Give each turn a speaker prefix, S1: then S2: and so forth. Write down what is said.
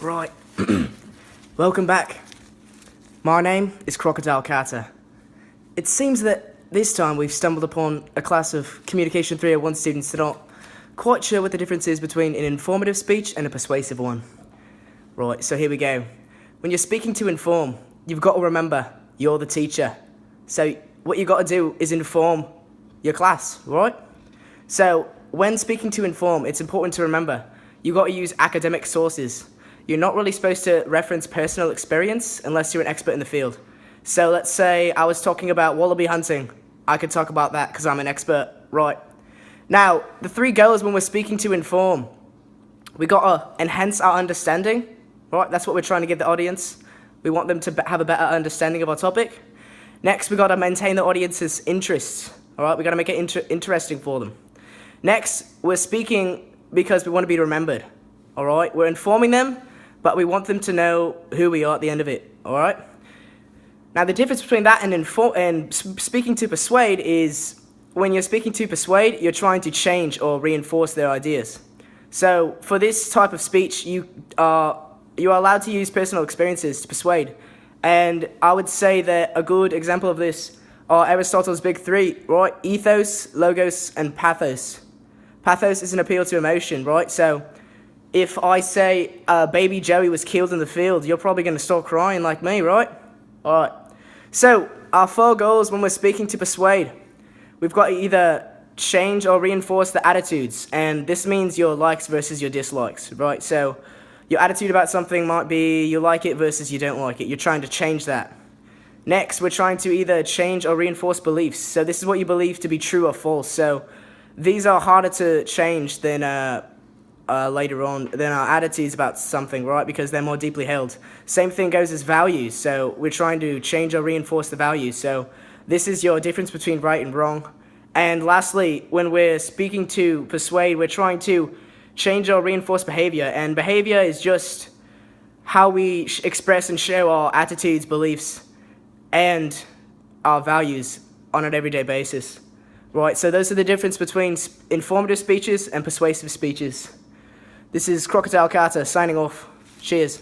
S1: Right, welcome back. My name is Crocodile Carter. It seems that this time we've stumbled upon a class of Communication 301 students that aren't quite sure what the difference is between an informative speech and a persuasive one. Right, so here we go. When you're speaking to inform, you've got to remember you're the teacher. So what you've got to do is inform your class, right? So when speaking to inform, it's important to remember you've got to use academic sources. You're not really supposed to reference personal experience unless you're an expert in the field. So let's say I was talking about wallaby hunting. I could talk about that because I'm an expert, right? Now, the three goals when we're speaking to inform, we got to enhance our understanding, right? That's what we're trying to give the audience. We want them to have a better understanding of our topic. Next, we got to maintain the audience's interest, all right? We got to make it interesting for them. Next, we're speaking because we want to be remembered, all right? We're informing them, but we want them to know who we are at the end of it, all right? Now, the difference between that and speaking to persuade is when you're speaking to persuade, you're trying to change or reinforce their ideas. So for this type of speech, you are allowed to use personal experiences to persuade. And I would say that a good example of this are Aristotle's big three, right? Ethos, logos, and pathos. Pathos is an appeal to emotion, right? So if I say baby Joey was killed in the field, you're probably going to start crying like me, right? All right. So our four goals when we're speaking to persuade, we've got to either change or reinforce the attitudes. And this means your likes versus your dislikes, right? So your attitude about something might be you like it versus you don't like it. You're trying to change that. Next, we're trying to either change or reinforce beliefs. So this is what you believe to be true or false. So these are harder to change than later on than our attitudes about something, right? Because they're more deeply held. Same thing goes as values. So we're trying to change or reinforce the values. So this is your difference between right and wrong. And lastly, when we're speaking to persuade, we're trying to change or reinforce behavior. And behavior is just how we express and show our attitudes, beliefs, and our values on an everyday basis. Right, so those are the difference between informative speeches and persuasive speeches. This is Crocodile Carter signing off. Cheers.